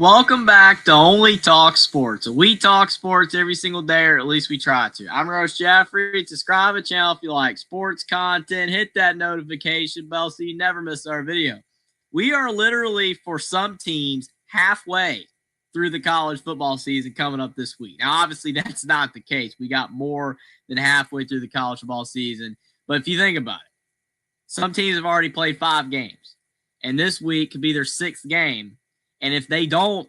Welcome back to Only Talk Sports. We talk sports every single day, or at least we try to. I'm Roche Jeffrey. Subscribe to the channel if you like sports content. Hit that notification bell so you never miss our video. We are literally, for some teams, halfway through the college football season coming up this week. Now, obviously, that's not the case. We got more than halfway through the college football season. But if you think about it, some teams have already played 5 games, and this week could be their 6th game. And if they don't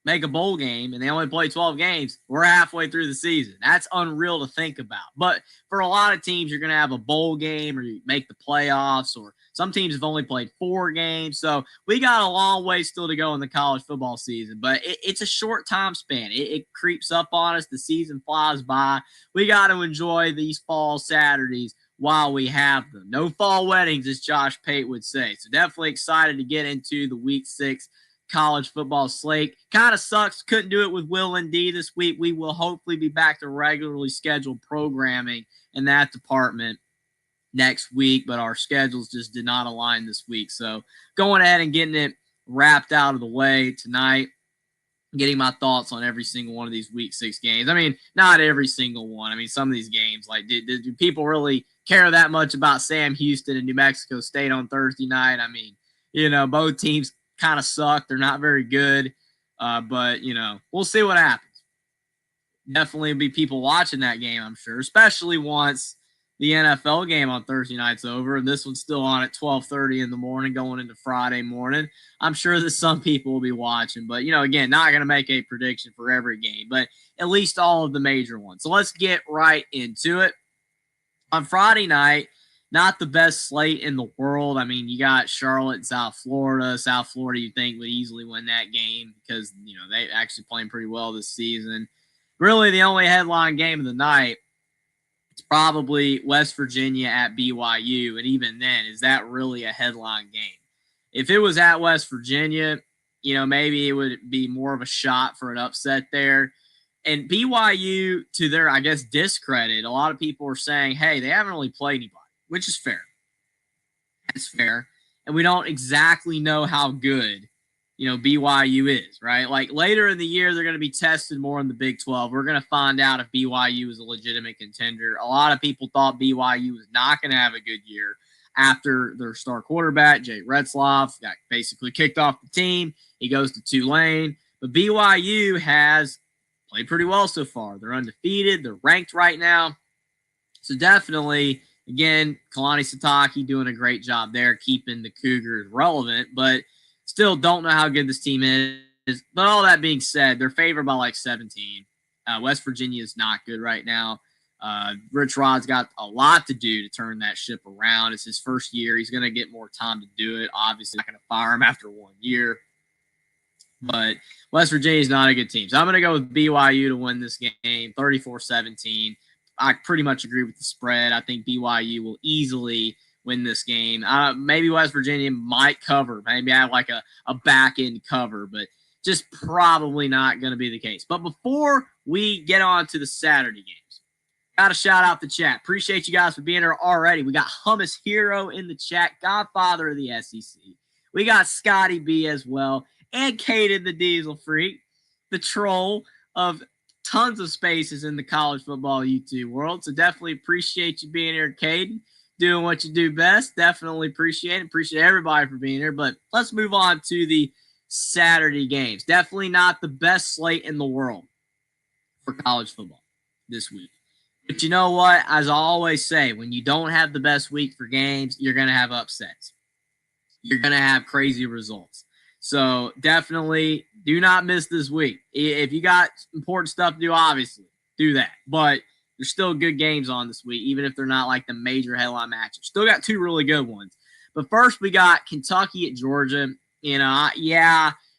make a bowl game and they only play 12 games, we're halfway through the season. That's unreal to think about. But for a lot of teams, you're going to have a bowl game or you make the playoffs, or some teams have only played 4 games. So we got a long way still to go in the college football season. But it's a short time span. It creeps up on us. The season flies by. We got to enjoy these fall Saturdays while we have them. No fall weddings, as Josh Pate would say. So definitely excited to get into the Week 6 college football slate. Kind of sucks. Couldn't do it with Will and D this week. We will hopefully be back to regularly scheduled programming in that department next week, but our schedules just did not align this week. So going ahead and getting it wrapped out of the way tonight, getting my thoughts on every single one of these Week 6 games. I mean, not every single one. I mean, some of these games, like, do people really care that much about Sam Houston and New Mexico State on Thursday night? I mean, both teams kind of suck. They're not very good, but we'll see what happens. Definitely be people watching that game, I'm sure, especially once the NFL game on Thursday night's over, and this one's still on at 12:30 in the morning going into Friday morning. I'm sure that some people will be watching, but again, not going to make a prediction for every game, but at least all of the major ones. So let's get right into it. On Friday night, not the best slate in the world. I mean, you got Charlotte and South Florida. South Florida, you think, would easily win that game because, they actually playing pretty well this season. Really, the only headline game of the night is probably West Virginia at BYU. And even then, is that really a headline game? If it was at West Virginia, maybe it would be more of a shot for an upset there. And BYU, to their, I guess, discredit, a lot of people are saying, hey, they haven't really played anybody, which is fair. That's fair. And we don't exactly know how good, BYU is, right? Like later in the year, they're going to be tested more in the Big 12. We're going to find out if BYU is a legitimate contender. A lot of people thought BYU was not going to have a good year after their star quarterback, Jay Retzloff, got basically kicked off the team. He goes to Tulane. But BYU has played pretty well so far. They're undefeated. They're ranked right now. So definitely, again, Kalani Sitake doing a great job there, keeping the Cougars relevant, but still don't know how good this team is. But all that being said, they're favored by like 17. West Virginia is not good right now. Rich Rod's got a lot to do to turn that ship around. It's his first year. He's going to get more time to do it. Obviously, not going to fire him after 1 year. But West Virginia is not a good team. So I'm going to go with BYU to win this game, 34-17. I pretty much agree with the spread. I think BYU will easily win this game. Maybe West Virginia might cover. Maybe have like a back-end cover, but just probably not going to be the case. But before we get on to the Saturday games, got to shout out the chat. Appreciate you guys for being here already. We got Hummus Hero in the chat, Godfather of the SEC. We got Scotty B as well, and Caden the Diesel Freak, the troll of tons of spaces in the college football YouTube world. So definitely appreciate you being here, Caden, doing what you do best. Definitely appreciate it. Appreciate everybody for being here. But let's move on to the Saturday games. Definitely not the best slate in the world for college football this week. But you know what? As I always say, when you don't have the best week for games, you're going to have upsets. You're going to have crazy results. So definitely do not miss this week. If you got important stuff to do, obviously do that. But there's still good games on this week, even if they're not like the major headline matches. Still got 2 really good ones. But first we got Kentucky at Georgia.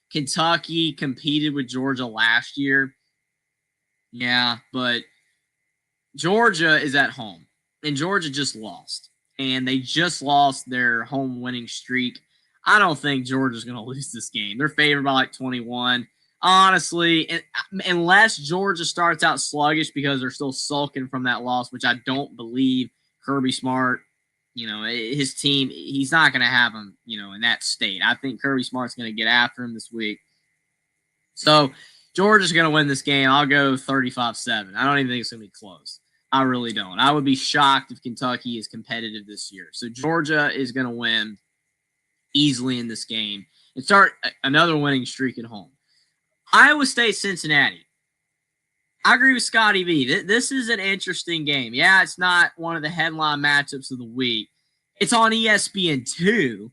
Kentucky competed with Georgia last year. Yeah, but Georgia is at home. And Georgia just lost. And they just lost their home winning streak. I don't think Georgia's going to lose this game. They're favored by like 21. Honestly, unless Georgia starts out sluggish because they're still sulking from that loss, which I don't believe Kirby Smart, his team, he's not going to have him, in that state. I think Kirby Smart's going to get after him this week. So Georgia's going to win this game. I'll go 35-7. I don't even think it's going to be close. I really don't. I would be shocked if Kentucky is competitive this year. So Georgia is going to win easily in this game and start another winning streak at home. Iowa State, Cincinnati. I agree with Scotty B. This is an interesting game. Yeah, it's not one of the headline matchups of the week. It's on ESPN2,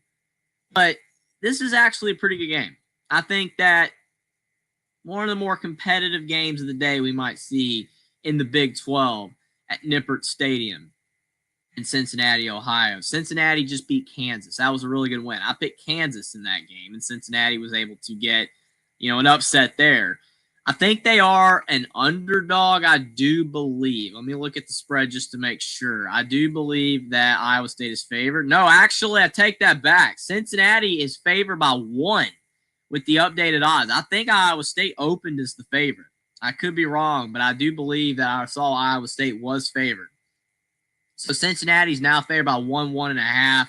but this is actually a pretty good game. I think that one of the more competitive games of the day we might see in the Big 12 at Nippert Stadium in Cincinnati, Ohio. Cincinnati just beat Kansas. That was a really good win. I picked Kansas in that game, and Cincinnati was able to get, an upset there. I think they are an underdog, I do believe. Let me look at the spread just to make sure. I do believe that Iowa State is favored. No, actually, I take that back. Cincinnati is favored by 1 with the updated odds. I think Iowa State opened as the favorite. I could be wrong, but I do believe that I saw Iowa State was favored. So Cincinnati's now favored by 1.5.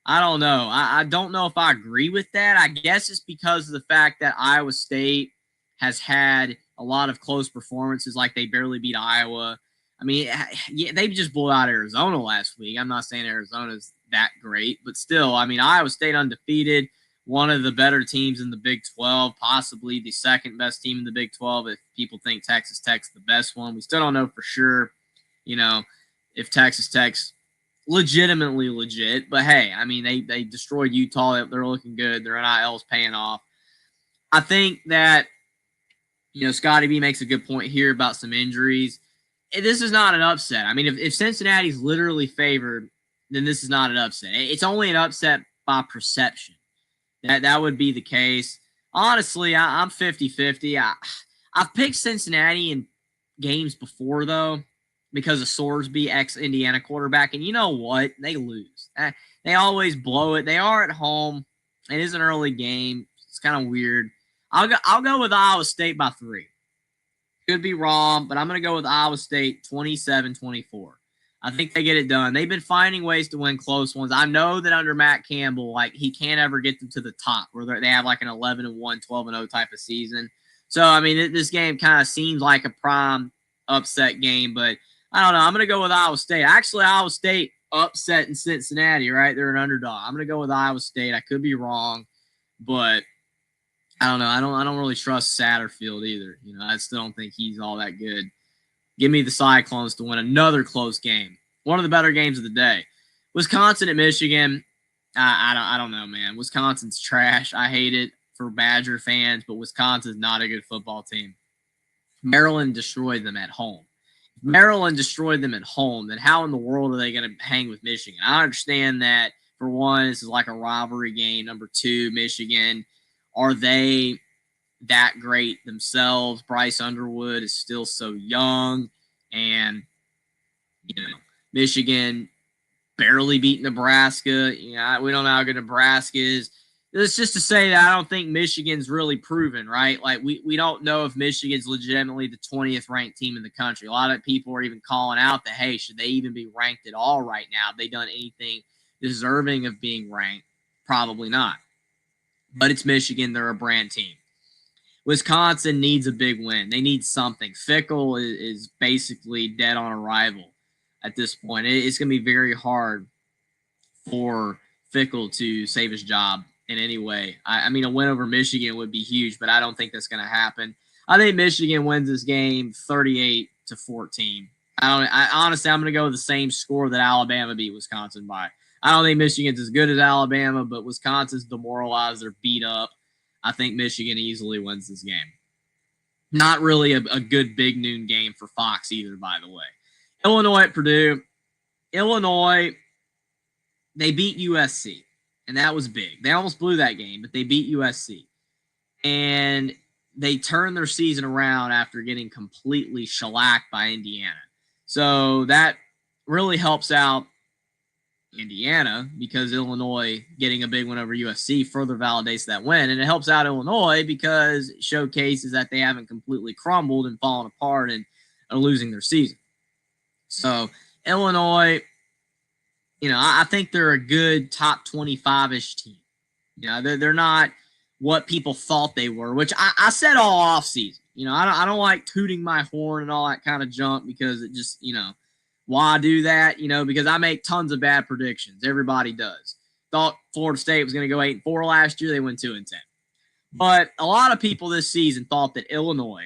I don't know. I don't know if I agree with that. I guess it's because of the fact that Iowa State has had a lot of close performances, like they barely beat Iowa. I mean, yeah, they just blew out Arizona last week. I'm not saying Arizona's that great, but still, I mean, Iowa State undefeated, one of the better teams in the Big 12, possibly the second best team in the Big 12 if people think Texas Tech's the best one. We still don't know for sure, if Texas Tech's legitimately legit. But, hey, I mean, they destroyed Utah. They're looking good. Their NIL's paying off. I think that, Scotty B makes a good point here about some injuries. This is not an upset. I mean, if Cincinnati's literally favored, then this is not an upset. It's only an upset by perception. That would be the case. Honestly, I'm 50-50. I've picked Cincinnati in games before, though, because of Sorsby, ex-Indiana quarterback. And you know what? They lose. They always blow it. They are at home. It is an early game. It's kind of weird. I'll go with Iowa State by 3. Could be wrong, but I'm going to go with Iowa State 27-24. I think they get it done. They've been finding ways to win close ones. I know that under Matt Campbell, he can't ever get them to the top where they have an 11-1, 12-0 type of season. So, I mean, this game kind of seems like a prime upset game, but I don't know. I'm going to go with Iowa State. Actually, Iowa State upset in Cincinnati, right? They're an underdog. I'm going to go with Iowa State. I could be wrong, but I don't know. I don't really trust Satterfield either. I still don't think he's all that good. Give me the Cyclones to win another close game. One of the better games of the day. Wisconsin at Michigan. I don't know, man. Wisconsin's trash. I hate it for Badger fans, but Wisconsin's not a good football team. Maryland destroyed them at home. If Maryland destroyed them at home, then how in the world are they going to hang with Michigan? I understand that, for one, this is like a rivalry game. Number two, Michigan, are they that great themselves? Bryce Underwood is still so young, and Michigan barely beat Nebraska. We don't know how good Nebraska is. It's just to say that I don't think Michigan's really proven, right? We don't know if Michigan's legitimately the 20th ranked team in the country. A lot of people are even calling out that, hey, should they even be ranked at all right now? Have they done anything deserving of being ranked? Probably not. But it's Michigan. They're a brand team. Wisconsin needs a big win. They need something. Fickle is basically dead on arrival at this point. It's going to be very hard for Fickle to save his job in any way. I mean, a win over Michigan would be huge, but I don't think that's going to happen. I think Michigan wins this game 38-14. Honestly, I'm going to go with the same score that Alabama beat Wisconsin by. I don't think Michigan's as good as Alabama, but Wisconsin's demoralized. They're beat up. I think Michigan easily wins this game. Not really a good big noon game for Fox either, by the way. Illinois at Purdue. Illinois, they beat USC, and that was big. They almost blew that game, but they beat USC. And they turned their season around after getting completely shellacked by Indiana. So that really helps out Indiana because Illinois getting a big win over USC further validates that win. And it helps out Illinois because it showcases that they haven't completely crumbled and fallen apart and are losing their season. So Illinois, I think they're a good top 25-ish team. They're not what people thought they were, which I said all off season. I don't like tooting my horn and all that kind of junk because it just, why do that? Because I make tons of bad predictions. Everybody does. Thought Florida State was going to go 8-4 last year. They went 2-10. But a lot of people this season thought that Illinois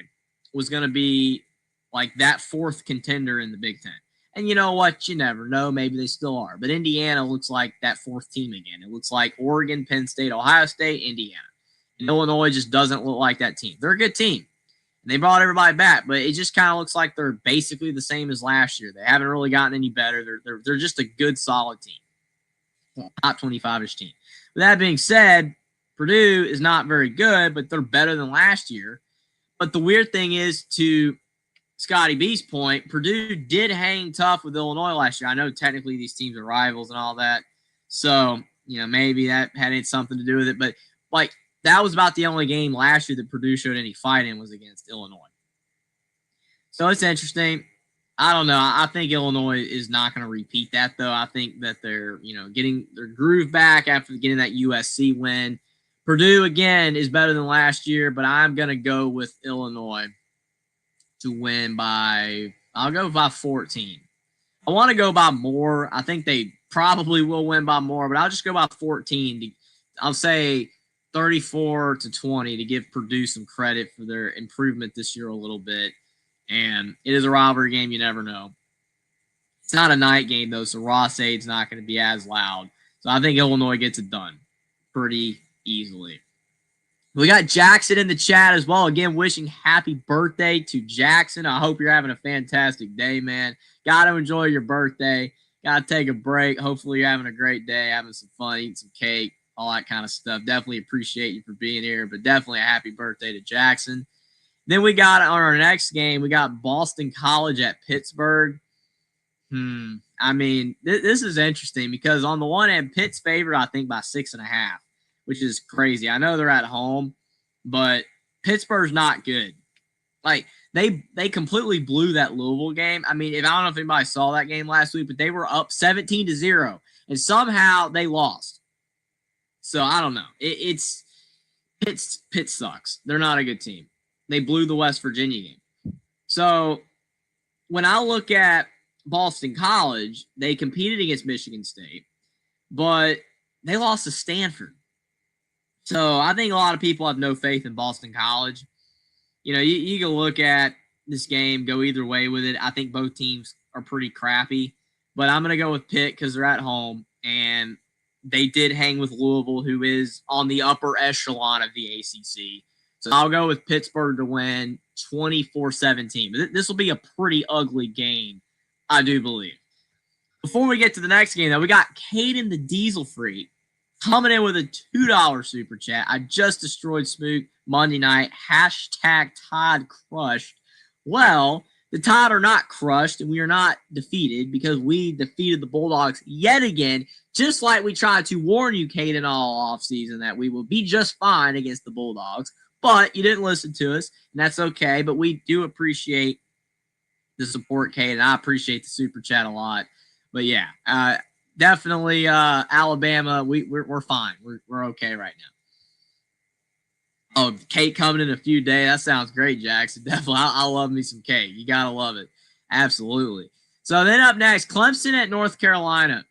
was going to be like that fourth contender in the Big Ten. And you know what? You never know. Maybe they still are. But Indiana looks like that fourth team again. It looks like Oregon, Penn State, Ohio State, Indiana. And Illinois just doesn't look like that team. They're a good team. And they brought everybody back, but it just kind of looks like they're basically the same as last year. They haven't really gotten any better. They're just a good, solid team. Top 25-ish team. With that being said, Purdue is not very good, but they're better than last year. But the weird thing is, to Scotty B's point, Purdue did hang tough with Illinois last year. I know technically these teams are rivals and all that. So, maybe that had something to do with it. But, that was about the only game last year that Purdue showed any fight in was against Illinois. So it's interesting. I don't know. I think Illinois is not going to repeat that, though. I think that they're, getting their groove back after getting that USC win. Purdue, again, is better than last year, but I'm going to go with Illinois to win I'll go by 14. I want to go by more. I think they probably will win by more, but I'll just go by 14. I'll say 34-20 to give Purdue some credit for their improvement this year a little bit. And it is a rivalry game. You never know. It's not a night game, though, so Ross-Ade's not going to be as loud. So I think Illinois gets it done pretty easily. We got Jackson in the chat as well. Again, wishing happy birthday to Jackson. I hope you're having a fantastic day, man. Got to enjoy your birthday. Got to take a break. Hopefully you're having a great day, having some fun, eating some cake, all that kind of stuff. Definitely appreciate you for being here, but definitely a happy birthday to Jackson. Then we got on our next game, we got Boston College at Pittsburgh. I mean, this is interesting because on the one hand, Pitt's favored, I think, by 6.5, which is crazy. I know they're at home, but Pittsburgh's not good. They completely blew that Louisville game. I mean, I don't know if anybody saw that game last week, but they were up 17-0, and somehow they lost. So I don't know. Pitt sucks. They're not a good team. They blew the West Virginia game. So when I look at Boston College, they competed against Michigan State, but they lost to Stanford. So I think a lot of people have no faith in Boston College. You can look at this game, go either way with it. I think both teams are pretty crappy, but I'm going to go with Pitt because they're at home, and they did hang with Louisville, who is on the upper echelon of the ACC. So I'll go with Pittsburgh to win 24-17. But this will be a pretty ugly game, I do believe. Before we get to the next game, though, we got Caden the Diesel Freak coming in with a $2 super chat. I just destroyed Smook Monday night. Hashtag Todd crushed. Well, the Tide are not crushed, and we are not defeated because we defeated the Bulldogs yet again, just like we tried to warn you, Caden, all offseason that we will be just fine against the Bulldogs. But you didn't listen to us, and that's okay. But we do appreciate the support, Caden. I appreciate the super chat a lot. But, yeah, definitely Alabama, we're fine. We're okay right now. Oh, cake coming in a few days. That sounds great, Jackson. Definitely. I love me some cake. You got to love it. Absolutely. So then up next, Clemson at North Carolina.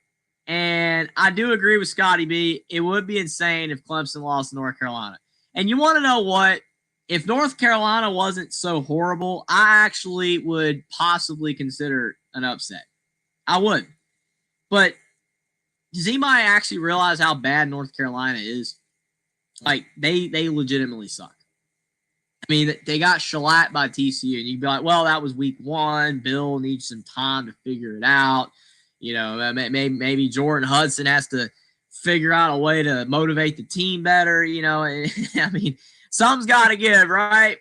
And I do agree with Scotty B. It would be insane if Clemson lost to North Carolina. And you want to know what? If North Carolina wasn't so horrible, I actually would possibly consider an upset. I would. But does anybody actually realize how bad North Carolina is? They legitimately suck. I mean, they got shellacked by TCU, and you'd be like, well, that was week one. Bill needs some time to figure it out. Maybe Jordan Hudson has to figure out a way to motivate the team better. I mean, something's got to give, right?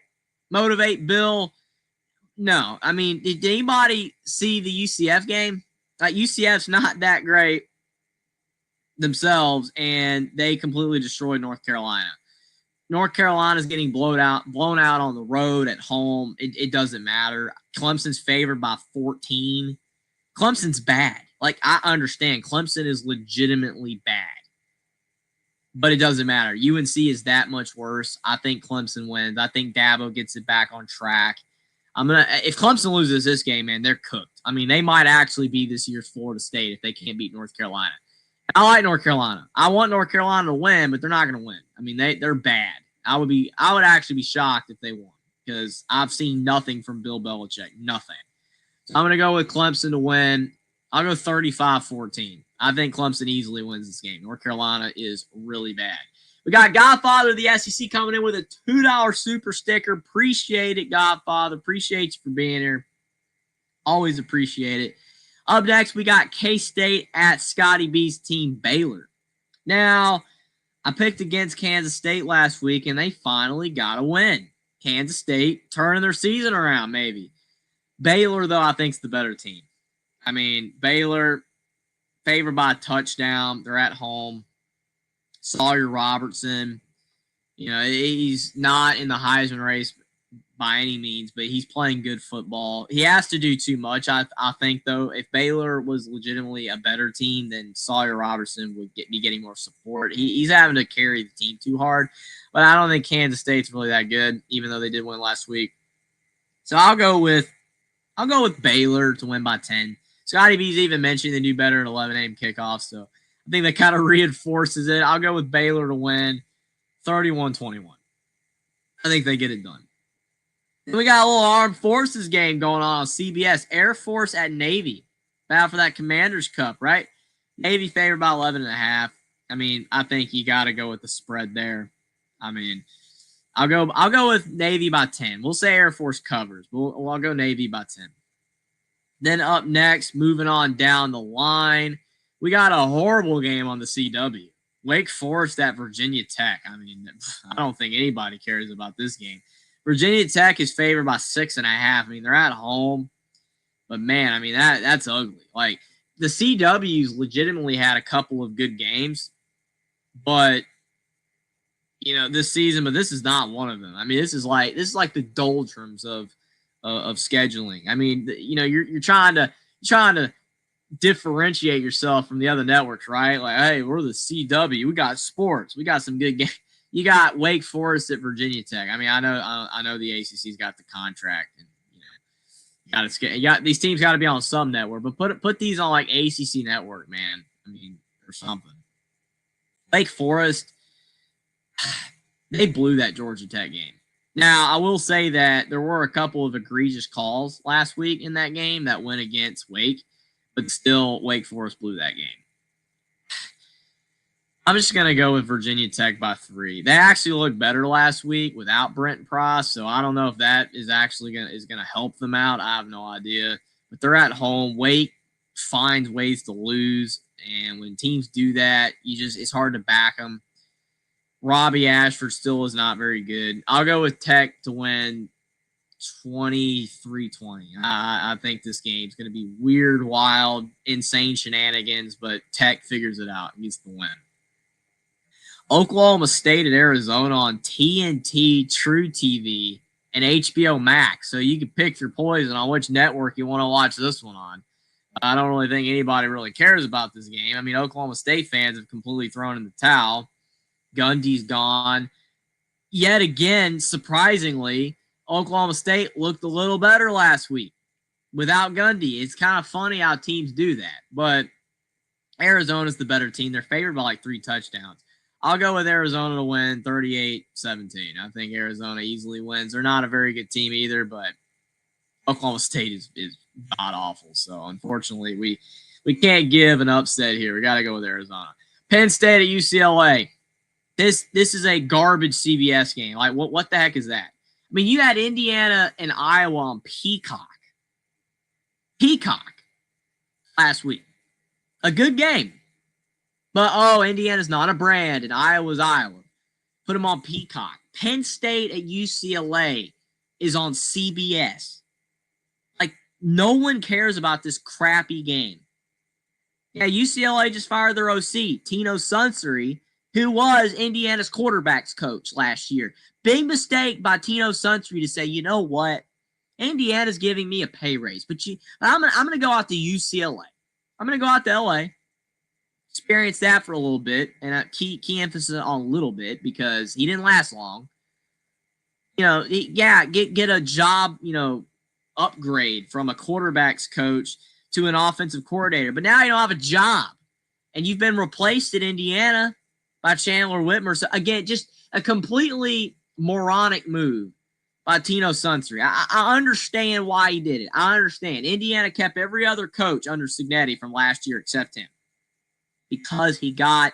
Motivate Bill. No. I mean, did anybody see the UCF game? UCF's not that great themselves, and they completely destroyed North Carolina. North Carolina's getting blown out on the road at home. It doesn't matter. Clemson's favored by 14. Clemson's bad. I understand. Clemson is legitimately bad. but it doesn't matter. UNC is that much worse. I think Clemson wins. I think Dabo gets it back on track. If Clemson loses this game, man, they're cooked. I mean, they might actually be this year's Florida State if they can't beat North Carolina. I like North Carolina. I want North Carolina to win, but they're not going to win. I mean, they're bad. I would actually be shocked if they won because I've seen nothing from Bill Belichick. Nothing. So I'm going to go with Clemson to win. I'll go 35-14. I think Clemson easily wins this game. North Carolina is really bad. We got Godfather of the SEC coming in with a $2 super sticker. Appreciate it, Godfather. Appreciate you for being here. Always appreciate it. Up next, we got K-State at Scotty B's team, Baylor. Now, I picked against Kansas State last week, and they finally got a win. Kansas State turning their season around, maybe. Baylor, though, I think is the better team. I mean, Baylor favored by a touchdown. They're at home. Sawyer Robertson, he's not in the Heisman race by any means, but he's playing good football. He has to do too much, I think, though. If Baylor was legitimately a better team, then Sawyer Robertson would be getting more support. He's having to carry the team too hard, but I don't think Kansas State's really that good, even though they did win last week. So I'll go with Baylor to win by 10. Scotty B's even mentioned they do better at 11 a.m. kickoff, so I think that kind of reinforces it. I'll go with Baylor to win 31-21. I think they get it done. Then we got a little Armed Forces game going on CBS. Air Force at Navy. Battle for that Commander's Cup, right? Navy favored by 11.5. I mean, I think you got to go with the spread there. I mean, I'll go with Navy by 10. We'll say Air Force covers. I'll go Navy by 10. Then up next, moving on down the line, we got a horrible game on the CW. Wake Forest at Virginia Tech. I mean, I don't think anybody cares about this game. Virginia Tech is favored by 6.5. I mean, they're at home. But, man, I mean, that's ugly. Like, the CW's legitimately had a couple of good games. But, this season, but this is not one of them. I mean, this is like the doldrums of scheduling. I mean, you're trying to differentiate yourself from the other networks, right? Like, hey, we're the CW. We got sports. We got some good games. You got Wake Forest at Virginia Tech. I mean, I know the ACC's got the contract, and these teams got to be on some network, but put these on like ACC network, man. I mean, or something. Wake Forest, they blew that Georgia Tech game. Now, I will say that there were a couple of egregious calls last week in that game that went against Wake, but still, Wake Forest blew that game. I'm just going to go with Virginia Tech by 3. They actually looked better last week without Brent Price, so I don't know if that is actually going to help them out. I have no idea. But they're at home. Wake finds ways to lose, and when teams do that, it's hard to back them. Robbie Ashford still is not very good. I'll go with Tech to win 23-20. I think this game's going to be weird, wild, insane shenanigans, but Tech figures it out and gets the win. Oklahoma State at Arizona on TNT, True TV, and HBO Max. So you can pick your poison on which network you want to watch this one on. I don't really think anybody really cares about this game. I mean, Oklahoma State fans have completely thrown in the towel. Gundy's gone. Yet again, surprisingly, Oklahoma State looked a little better last week without Gundy. It's kind of funny how teams do that. But Arizona's the better team. They're favored by like 3 touchdowns. I'll go with Arizona to win 38-17. I think Arizona easily wins. They're not a very good team either, but Oklahoma State is god-awful. So, unfortunately, we can't give an upset here. We got to go with Arizona. Penn State at UCLA. This is a garbage CBS game. Like, what the heck is that? I mean, you had Indiana and Iowa on Peacock last week. A good game. But, Indiana's not a brand, and Iowa's Iowa. Put them on Peacock. Penn State at UCLA is on CBS. Like, no one cares about this crappy game. Yeah, UCLA just fired their OC, Tino Sunsery, who was Indiana's quarterback's coach last year. Big mistake by Tino Sunsery to say, you know what? Indiana's giving me a pay raise. But I'm going to go out to UCLA. I'm going to go out to LA. Experienced that for a little bit, and a key emphasis on a little bit because he didn't last long. Get a job, upgrade from a quarterback's coach to an offensive coordinator. But now you don't have a job, and you've been replaced in Indiana by Chandler Whitmer. So again, just a completely moronic move by Tino Sunseri. I understand why he did it. I understand. Indiana kept every other coach under Cignetti from last year except him because he got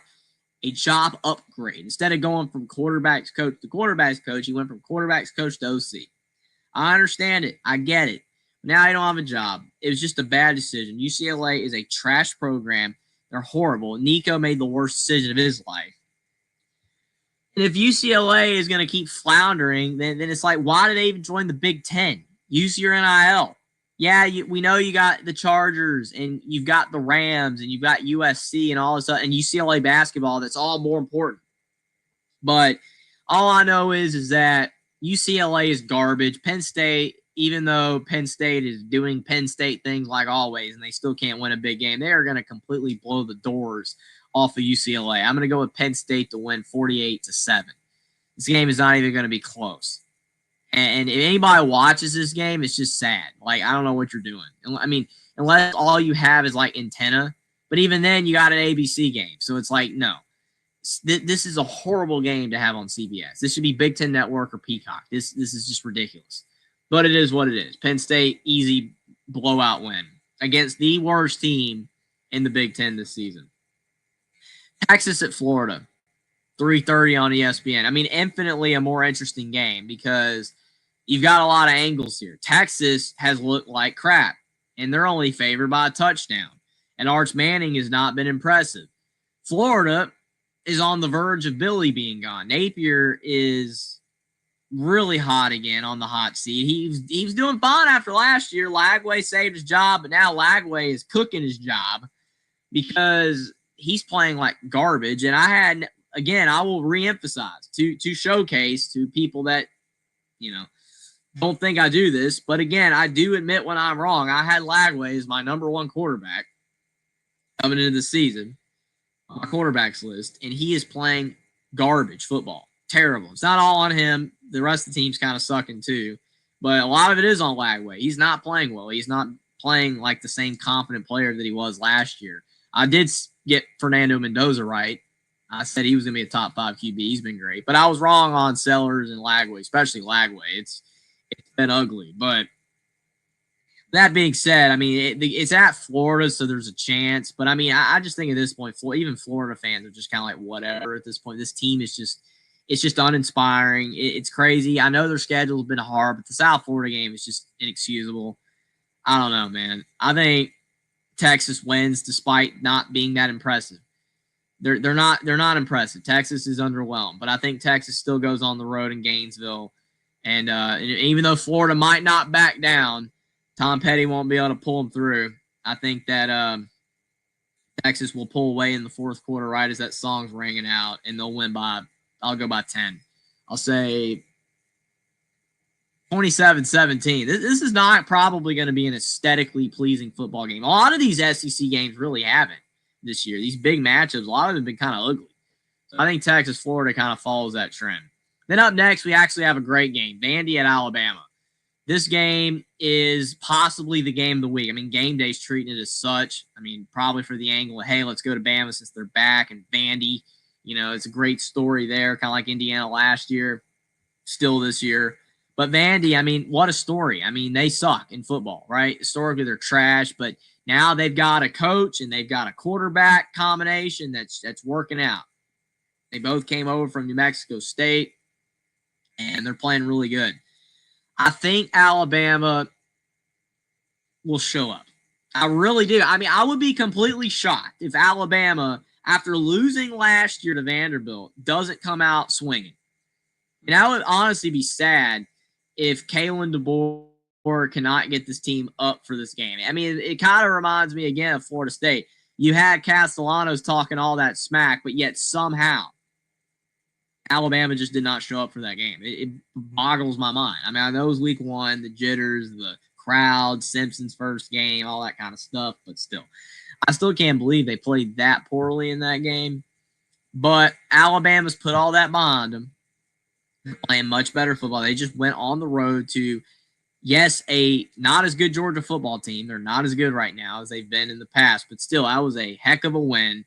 a job upgrade. Instead of going from quarterback's coach to quarterback's coach, he went from quarterback's coach to OC. I understand it. I get it. Now I don't have a job. It was just a bad decision. UCLA is a trash program. They're horrible. Nico made the worst decision of his life. And if UCLA is going to keep floundering, then it's like, why did they even join the Big Ten? Use your NIL. Yeah, we know you got the Chargers and you've got the Rams and you've got USC and all this stuff and UCLA basketball. That's all more important. But all I know is that UCLA is garbage. Penn State, even though Penn State is doing Penn State things like always and they still can't win a big game, they are going to completely blow the doors off of UCLA. I'm going to go with Penn State to win 48-7. This game is not even going to be close. And if anybody watches this game, it's just sad. Like, I don't know what you're doing. I mean, unless all you have is, like, antenna. But even then, you got an ABC game. So it's like, no. This is a horrible game to have on CBS. This should be Big Ten Network or Peacock. This is just ridiculous. But it is what it is. Penn State, easy blowout win against the worst team in the Big Ten this season. Texas at Florida, 3:30 on ESPN. I mean, infinitely a more interesting game because you've got a lot of angles here. Texas has looked like crap, and they're only favored by a touchdown. And Arch Manning has not been impressive. Florida is on the verge of Billy being gone. Napier is really hot again on the hot seat. He was doing fine after last year. Lagway saved his job, but now Lagway is cooking his job because he's playing like garbage. And I will reemphasize to showcase to people that, don't think I do this. But again, I do admit when I'm wrong. I had Lagway as my number one quarterback coming into the season on my quarterbacks list, and he is playing garbage football. Terrible. It's not all on him. The rest of the team's kind of sucking too. But a lot of it is on Lagway. He's not playing well. He's not playing like the same confident player that he was last year. I did get Fernando Mendoza right. I said he was going to be a top 5 QB. He's been great. But I was wrong on Sellers and Lagway, especially Lagway. It's been ugly. But that being said, I mean, it's at Florida, so there's a chance. But, I mean, I just think at this point, even Florida fans are just kind of like whatever at this point. This team is just uninspiring. It's crazy. I know their schedule's been hard, but the South Florida game is just inexcusable. I don't know, man. I think Texas wins despite not being that impressive. They're not impressive. Texas is underwhelmed, but I think Texas still goes on the road in Gainesville. And even though Florida might not back down, Tom Petty won't be able to pull them through. I think that Texas will pull away in the fourth quarter right as that song's ringing out, and they'll win I'll go by 10. I'll say 27-17. This is not probably going to be an aesthetically pleasing football game. A lot of these SEC games really haven't this year. These big matchups, a lot of them have been kind of ugly. So I think Texas, Florida kind of follows that trend. Then up next, we actually have a great game, Vandy at Alabama. This game is possibly the game of the week. I mean, Game Day's treating it as such. I mean, probably for the angle of, hey, let's go to Bama since they're back, and Vandy, it's a great story there, kind of like Indiana last year, still this year. But Vandy, I mean, what a story. I mean, they suck in football, right? Historically, they're trash, but now they've got a coach and they've got a quarterback combination that's working out. They both came over from New Mexico State, and they're playing really good. I think Alabama will show up. I really do. I mean, I would be completely shocked if Alabama, after losing last year to Vanderbilt, doesn't come out swinging. And I would honestly be sad if Kalen DeBoer cannot get this team up for this game. I mean, it kind of reminds me again of Florida State. You had Castellanos talking all that smack, but yet somehow Alabama just did not show up for that game. It boggles my mind. I mean, I know it was week 1, the jitters, the crowd, Simpson's first game, all that kind of stuff, but still. I still can't believe they played that poorly in that game. But Alabama's put all that behind them. They're playing much better football. They just went on the road to, yes, a not as good Georgia football team. They're not as good right now as they've been in the past, but still, that was a heck of a win.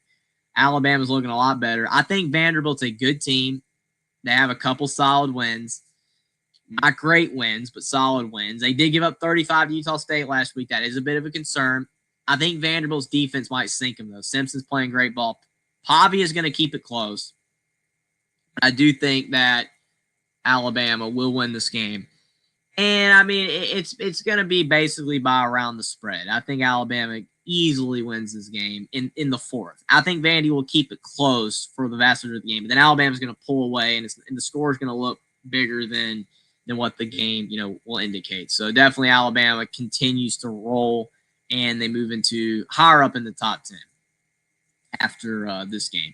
Alabama's looking a lot better. I think Vanderbilt's a good team. They have a couple solid wins. Not great wins, but solid wins. They did give up 35 to Utah State last week. That is a bit of a concern. I think Vanderbilt's defense might sink them, though. Simpson's playing great ball. Pavia is going to keep it close. I do think that Alabama will win this game. And, I mean, it's going to be basically by around the spread. I think Alabama easily wins this game in the fourth. I think Vandy will keep it close for the vast majority of the game. But then Alabama's going to pull away, and the score is going to look bigger than what the game, will indicate. So definitely Alabama continues to roll, and they move into higher up in the top 10 after this game.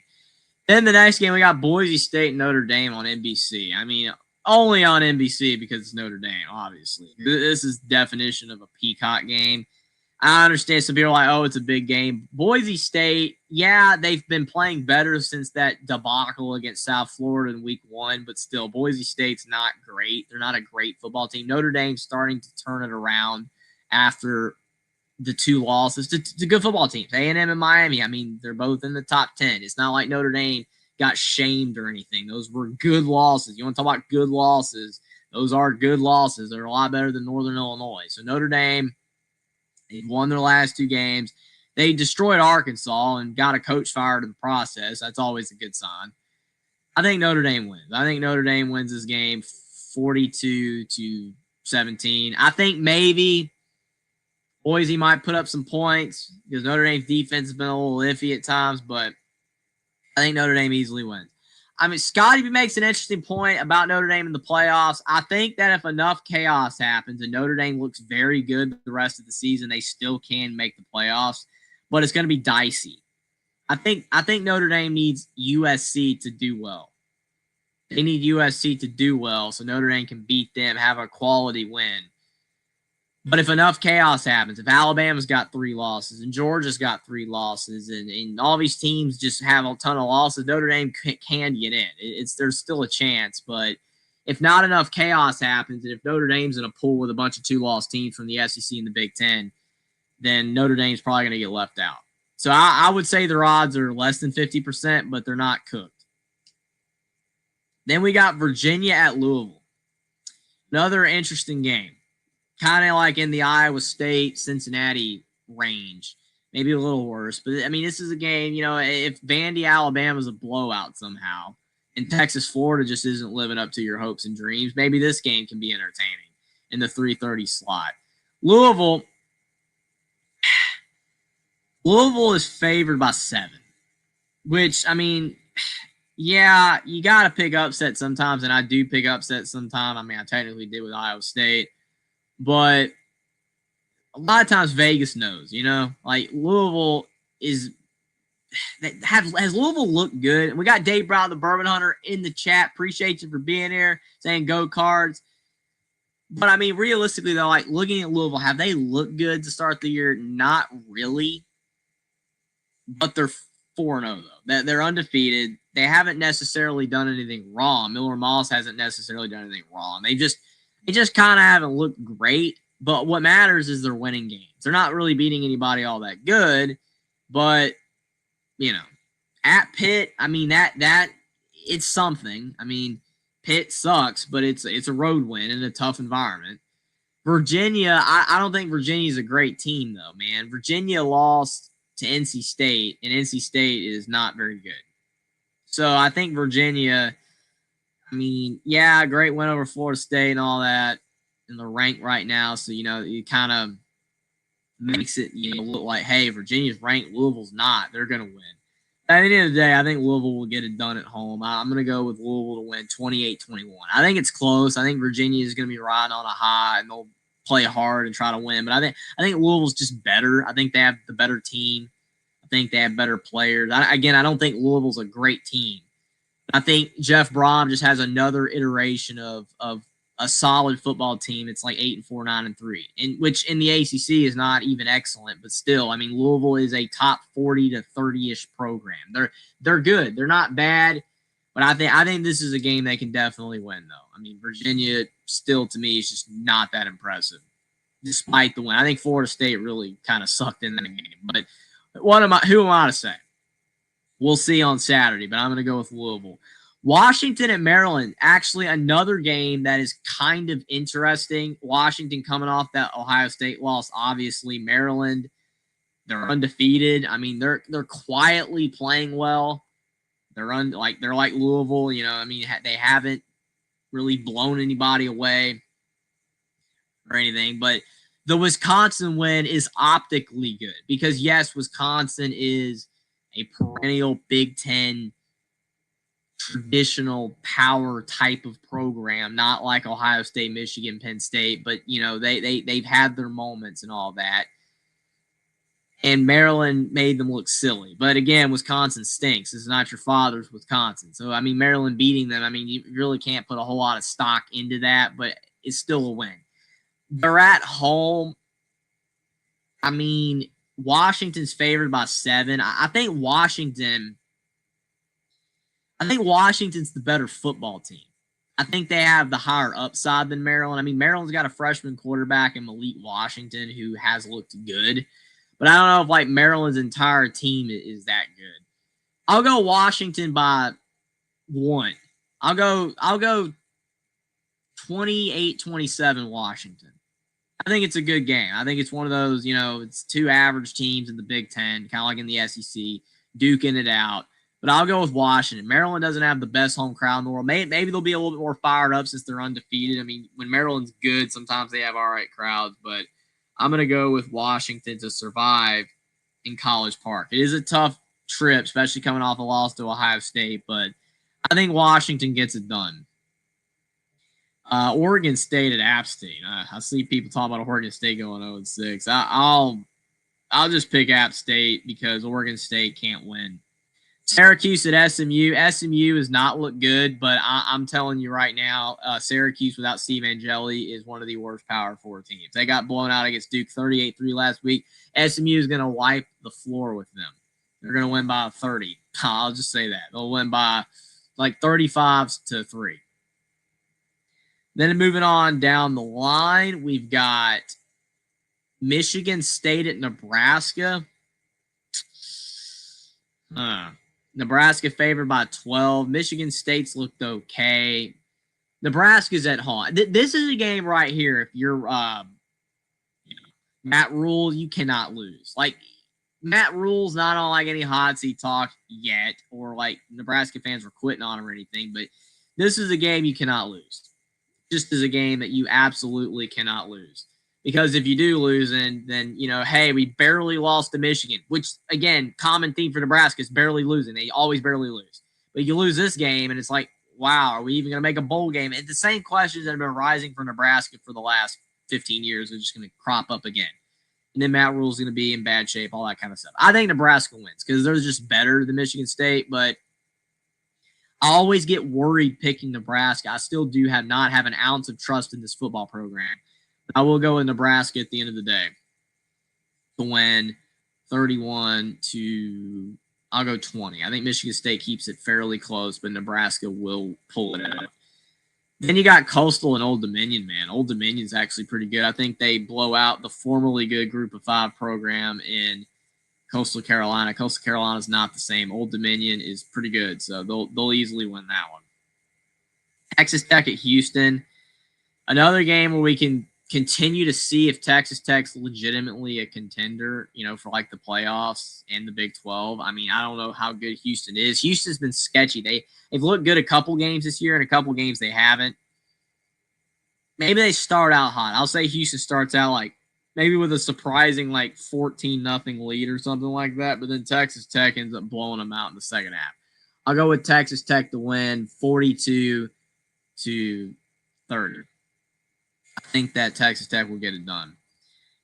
Then the next game, we got Boise State and Notre Dame on NBC. I mean, only on NBC because it's Notre Dame, obviously. This is definition of a peacock game. I understand some people are like, oh, it's a big game. Boise State, yeah, they've been playing better since that debacle against South Florida in week 1, but still, Boise State's not great. They're not a great football team. Notre Dame's starting to turn it around after the 2 losses to good football teams. A&M and Miami, I mean, they're both in the top 10. It's not like Notre Dame got shamed or anything. Those were good losses. You want to talk about good losses? Those are good losses. They're a lot better than Northern Illinois. So Notre Dame, they won their last 2 games. They destroyed Arkansas and got a coach fired in the process. That's always a good sign. I think Notre Dame wins. I think Notre Dame wins this game 42-17. I think maybe Boise might put up some points because Notre Dame's defense has been a little iffy at times, but I think Notre Dame easily wins. I mean, Scotty makes an interesting point about Notre Dame in the playoffs. I think that if enough chaos happens and Notre Dame looks very good the rest of the season, they still can make the playoffs, but it's going to be dicey. I think Notre Dame needs USC to do well. They need USC to do well so Notre Dame can beat them, have a quality win. But if enough chaos happens, if Alabama's got 3 losses and Georgia's got 3 losses and all these teams just have a ton of losses, Notre Dame can get in. There's still a chance, but if not enough chaos happens and if Notre Dame's in a pool with a bunch of 2-loss teams from the SEC and the Big Ten, then Notre Dame's probably going to get left out. So I would say their odds are less than 50%, but they're not cooked. Then we got Virginia at Louisville. Another interesting game. Kind of like in the Iowa State, Cincinnati range. Maybe a little worse. But, I mean, this is a game, if Vandy, Alabama is a blowout somehow, and Texas, Florida just isn't living up to your hopes and dreams, maybe this game can be entertaining in the 3:30 slot. Louisville is favored by 7, which, I mean, yeah, you got to pick upset sometimes, and I do pick upset sometimes. I mean, I technically did with Iowa State. But a lot of times Vegas knows, like Louisville has Louisville looked good. And we got Dave Brown, the Bourbon Hunter, in the chat. Appreciate you for being here, saying go Cards. But I mean, realistically though, like looking at Louisville, have they looked good to start the year? Not really. But they're 4-0 though. They're undefeated. They haven't necessarily done anything wrong. Miller Moss hasn't necessarily done anything wrong. They just kind of haven't looked great, but what matters is they're winning games. They're not really beating anybody all that good, but, at Pitt, I mean, that it's something. I mean, Pitt sucks, but it's a road win in a tough environment. Virginia, I don't think Virginia's a great team, though, man. Virginia lost to NC State, and NC State is not very good. So I think Virginia, I mean, yeah, great win over Florida State and all that in the rank right now. So, it kind of makes it, look like, hey, Virginia's ranked, Louisville's not. They're going to win. At the end of the day, I think Louisville will get it done at home. I'm going to go with Louisville to win 28-21. I think it's close. I think Virginia is going to be riding on a high, and they'll play hard and try to win. But I think Louisville's just better. I think they have the better team. I think they have better players. I don't think Louisville's a great team. I think Jeff Brom just has another iteration of a solid football team. It's like 8-4, 9-3, and which in the ACC is not even excellent, but still, I mean, Louisville is a top 40 to 30-ish program. They're good. They're not bad, but I think this is a game they can definitely win, though. I mean, Virginia still to me is just not that impressive, despite the win. I think Florida State really kind of sucked in that game. But who am I to say? We'll see on Saturday, but I'm going to go with Louisville. Washington and Maryland, actually another game that is kind of interesting. Washington coming off that Ohio State loss, obviously. Maryland, they're undefeated. I mean, they're quietly playing well. They're like Louisville, you know. I mean, they haven't really blown anybody away or anything, but the Wisconsin win is optically good because yes, Wisconsin is a perennial Big Ten traditional power type of program, not like Ohio State, Michigan, Penn State, but you know, they've had their moments and all that. And Maryland made them look silly. But again, Wisconsin stinks. This is not your father's Wisconsin. So I mean, Maryland beating them, I mean, you really can't put a whole lot of stock into that, but it's still a win. They're at home. I mean, Washington's favored by 7. I think Washington's the better football team. I think they have the higher upside than Maryland. I mean, Maryland's got a freshman quarterback in Malik Washington who has looked good. But I don't know if like Maryland's entire team is that good. I'll go Washington by 1. I'll go 28-27 Washington. I think it's a good game. I think it's one of those, you know, it's two average teams in the Big Ten, kind of like in the SEC, duking it out. But I'll go with Washington. Maryland doesn't have the best home crowd in the world. Maybe they'll be a little bit more fired up since they're undefeated. I mean, when Maryland's good, sometimes they have all right crowds. But I'm going to go with Washington to survive in College Park. It is a tough trip, especially coming off a loss to Ohio State. But I think Washington gets it done. Oregon State at App State. I see people talking about Oregon State going 0-6. I'll just pick App State because Oregon State can't win. Syracuse at SMU. SMU has not looked good, but I'm telling you right now, Syracuse without Steve Angeli is one of the worst Power 4 teams. They got blown out against Duke 38-3 last week. SMU is going to wipe the floor with them. They're going to win by 30. I'll just say that. They'll win by like 35-3. Then moving on down the line, we've got Michigan State at Nebraska. Nebraska favored by 12. Michigan State's looked okay. Nebraska's at home. This is a game right here. If you're Matt Rule, you cannot lose. Like, Matt Rule's not on like any hot seat talk yet, or like Nebraska fans were quitting on him or anything, but this is a game you cannot lose. Just as a game that you absolutely cannot lose. Because if you do lose, then you know, hey, we barely lost to Michigan, which, again, common theme for Nebraska is barely losing. They always barely lose. But you lose this game, and it's like, wow, are we even going to make a bowl game? And the same questions that have been rising for Nebraska for the last 15 years are just going to crop up again. And then Matt Rule's going to be in bad shape, all that kind of stuff. I think Nebraska wins because they're just better than Michigan State, but I always get worried picking Nebraska. I still do not have an ounce of trust in this football program. But I will go with Nebraska at the end of the day to win 31 to, I'll go 20. I think Michigan State keeps it fairly close, but Nebraska will pull it out. Then you got Coastal and Old Dominion, man. Old Dominion's actually pretty good. I think they blow out the formerly good Group of 5 program in Coastal Carolina. Coastal Carolina's not the same. Old Dominion is pretty good, so they'll easily win that one. Texas Tech at Houston. Another game where we can continue to see if Texas Tech's legitimately a contender, you know, for like the playoffs and the Big 12. I mean, I don't know how good Houston is. Houston's been sketchy. They've looked good a couple games this year and a couple games they haven't. Maybe they start out hot. I'll say Houston starts out like maybe with a surprising like 14-0 lead or something like that, but then Texas Tech ends up blowing them out in the second half. I'll go with Texas Tech to win 42-30. I think that Texas Tech will get it done.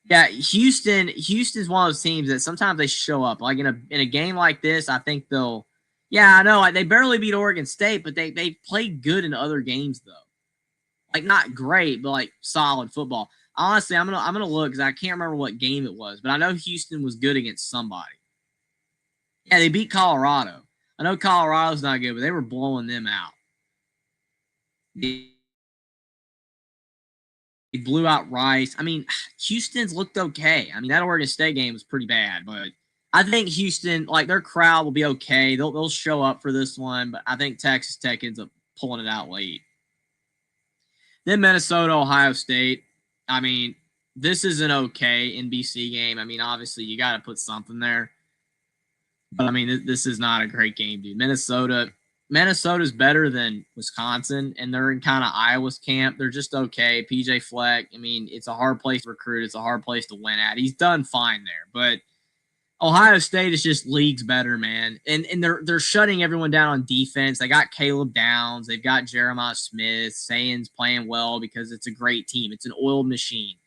Yeah, Houston's one of those teams that sometimes they show up. Like in a game like this, I think they'll. Yeah, I know they barely beat Oregon State, but they played good in other games though. like not great, but like solid football. Honestly, I'm gonna look because I can't remember what game it was, but I know Houston was good against somebody. Yeah, they beat Colorado. I know Colorado's not good, but they were blowing them out. They blew out Rice. I mean, Houston's looked okay. I mean, that Oregon State game was pretty bad, but I think Houston, like their crowd will be okay. They'll show up for this one, but I think Texas Tech ends up pulling it out late. Then Minnesota, Ohio State. I mean, this is an okay NBC game. I mean, obviously you got to put something there, but I mean, this is not a great game, dude. Minnesota's better than Wisconsin, and they're in kind of Iowa's camp. They're just okay. PJ Fleck, I mean, it's a hard place to recruit. It's a hard place to win at. He's done fine there, but Ohio State is just leagues better, man. And they're shutting everyone down on defense. They got Caleb Downs. They've got Jeremiah Smith. Sayan's playing well because it's a great team. It's an oiled machine.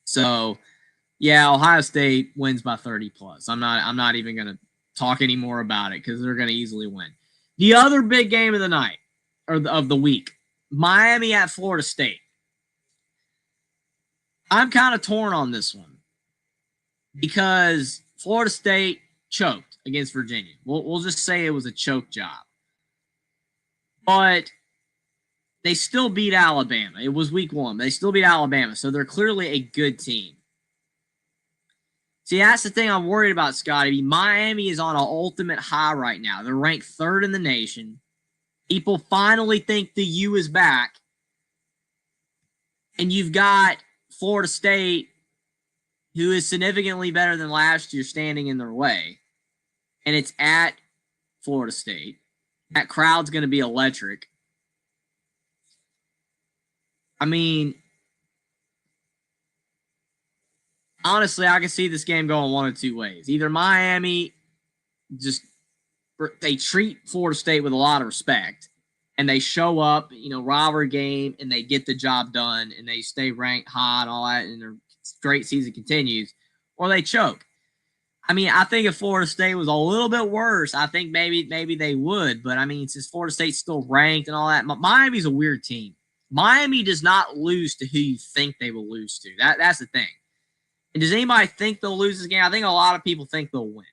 So, yeah, Ohio State wins by 30 plus. I'm not even going to talk anymore about it because they're going to easily win. The other big game of the night, or of the week, Miami at Florida State. I'm kind of torn on this one because Florida State choked against Virginia. We'll just say it was a choke job. But they still beat Alabama. It was week 1. They still beat Alabama, so they're clearly a good team. See, that's the thing I'm worried about, Scotty. Miami is on an ultimate high right now. They're ranked 3rd in the nation. People finally think the U is back. And you've got Florida State, who is significantly better than last year, standing in their way. And it's at Florida State. That crowd's going to be electric. I mean, honestly, I can see this game going one of two ways. Either Miami they treat Florida State with a lot of respect, and they show up, rivalry game, and they get the job done, and they stay ranked high and all that, and their great season continues, or they choke. I mean, I think if Florida State was a little bit worse, I think maybe they would. But, I mean, since Florida State's still ranked and all that, Miami's a weird team. Miami does not lose to who you think they will lose to. That's the thing. And does anybody think they'll lose this game? I think a lot of people think they'll win.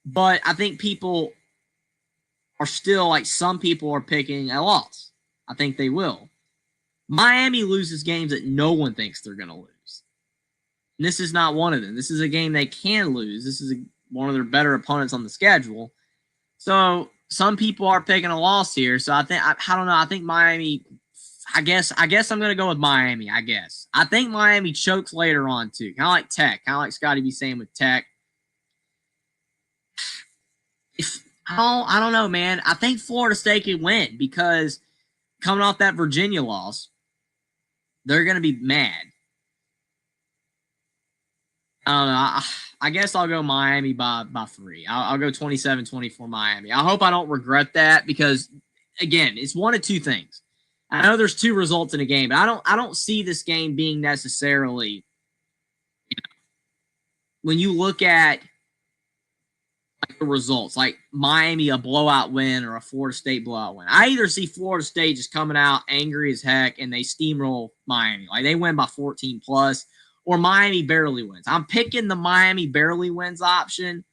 But I think people are still, like some people are picking a loss. I think they will. Miami loses games that no one thinks they're going to lose. And this is not one of them. This is a game they can lose. This is one of their better opponents on the schedule. So some people are picking a loss here. So I don't know. I think Miami, I guess I'm going to go with Miami, I guess. I think Miami chokes later on too. Kind of like Tech. Kind of like Scotty be saying with Tech. I don't know, man. I think Florida State can win because coming off that Virginia loss, they're going to be mad. I don't know. I guess I'll go Miami by 3. I'll go 27-24 Miami. I hope I don't regret that because, again, it's one of two things. I know there's 2 results in a game, but I don't see this game being necessarily, when you look at the results, like Miami a blowout win or a Florida State blowout win. I either see Florida State just coming out angry as heck and they steamroll Miami, like they win by 14 plus, or Miami barely wins. I'm picking the Miami barely wins option,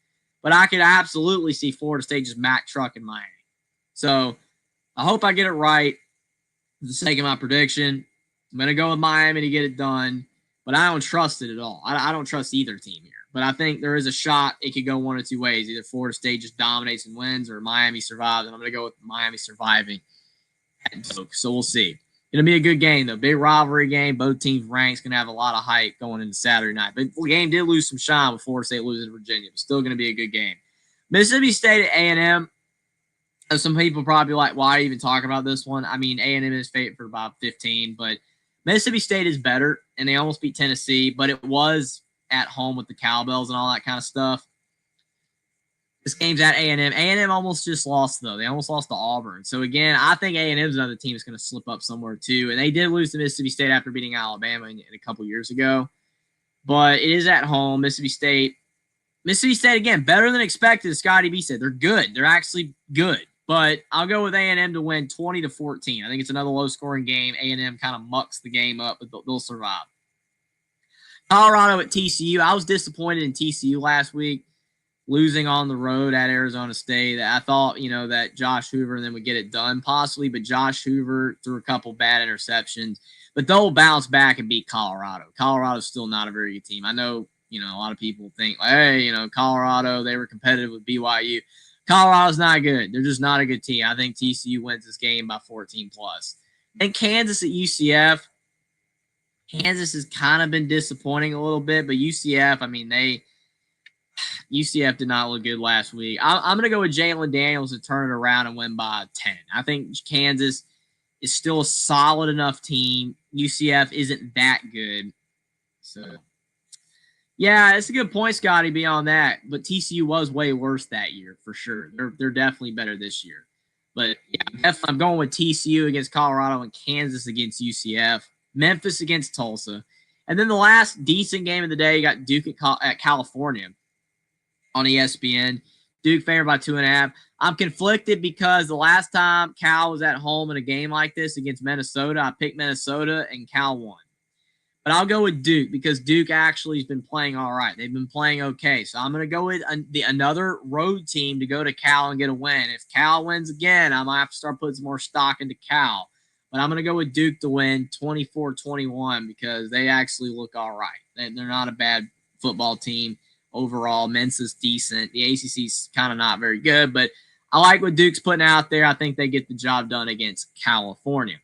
but I could absolutely see Florida State just Mack trucking Miami. So I hope I get it right. For the sake of my prediction, I'm going to go with Miami to get it done, but I don't trust it at all. I don't trust either team here. But I think there is a shot it could go one of two ways. Either Florida State just dominates and wins, or Miami survives. And I'm going to go with Miami surviving at Duke. So we'll see. Going to be a good game, though. Big rivalry game. Both teams ranked. Going to have a lot of hype going into Saturday night. But the game did lose some shine with Florida State losing to Virginia. But still going to be a good game. Mississippi State at A&M. Some people probably like, why even talk about this one? I mean, A&M is favored for about 15. But Mississippi State is better. And they almost beat Tennessee. But it was at home with the cowbells and all that kind of stuff. This game's at A&M. A&M almost just lost, though. They almost lost to Auburn. So, again, I think A&M's another team that's going to slip up somewhere, too. And they did lose to Mississippi State after beating Alabama in a couple years ago. But it is at home. Mississippi State, again, better than expected, as Scotty B said. They're good. They're actually good. But I'll go with A&M to win 20-14. I think it's another low-scoring game. A&M kind of mucks the game up, but they'll survive. Colorado at TCU. I was disappointed in TCU last week, losing on the road at Arizona State. I thought, that Josh Hoover and them would get it done possibly, but Josh Hoover threw a couple bad interceptions. But they'll bounce back and beat Colorado. Colorado's still not a very good team. I know, a lot of people think, hey, Colorado, they were competitive with BYU. Colorado's not good. They're just not a good team. I think TCU wins this game by 14+. And Kansas at UCF. Kansas has kind of been disappointing a little bit, but UCF, UCF did not look good last week. I'm going to go with Jalen Daniels to turn it around and win by 10. I think Kansas is still a solid enough team. UCF isn't that good. So, yeah, it's a good point, Scotty, beyond that. But TCU was way worse that year, for sure. They're definitely better this year. But, yeah, I'm going with TCU against Colorado and Kansas against UCF. Memphis against Tulsa. And then the last decent game of the day, you got Duke at California on ESPN. Duke favored by 2.5. I'm conflicted because the last time Cal was at home in a game like this against Minnesota, I picked Minnesota and Cal won. But I'll go with Duke because Duke actually has been playing all right. They've been playing okay. So I'm going to go with another road team to go to Cal and get a win. If Cal wins again, I might have to start putting some more stock into Cal. But I'm going to go with Duke to win 24-21 because they actually look all right. They're not a bad football team overall. Mensa's decent. The ACC's kind of not very good, but I like what Duke's putting out there. I think they get the job done against California.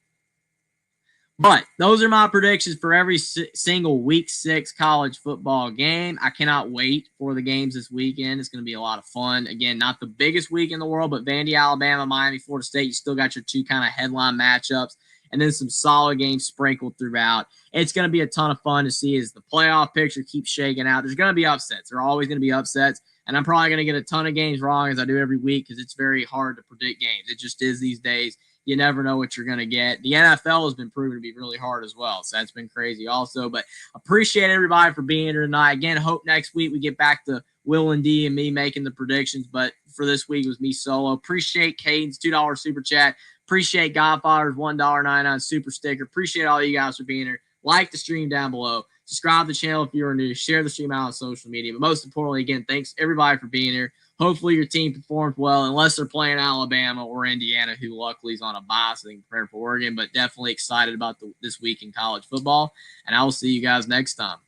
But those are my predictions for every single Week 6 college football game. I cannot wait for the games this weekend. It's going to be a lot of fun. Again, not the biggest week in the world, but Vandy, Alabama, Miami, Florida State, you still got your two kind of headline matchups, and then some solid games sprinkled throughout. It's going to be a ton of fun to see as the playoff picture keeps shaking out. There's going to be upsets. There are always going to be upsets, and I'm probably going to get a ton of games wrong as I do every week because it's very hard to predict games. It just is these days. You never know what you're going to get. The NFL has been proven to be really hard as well, so that's been crazy also. But appreciate everybody for being here tonight. Again, hope next week we get back to Will and D and me making the predictions, but for this week it was me solo. Appreciate Caden's $2 super chat. Appreciate Godfather's $1.99 super sticker. Appreciate all you guys for being here. Like the stream down below. Subscribe to the channel if you're new. Share the stream out on social media. But most importantly, again, thanks everybody for being here. Hopefully your team performs well, unless they're playing Alabama or Indiana, who luckily is on a bye, so they can prepare for Oregon. But definitely excited about this week in college football. And I will see you guys next time.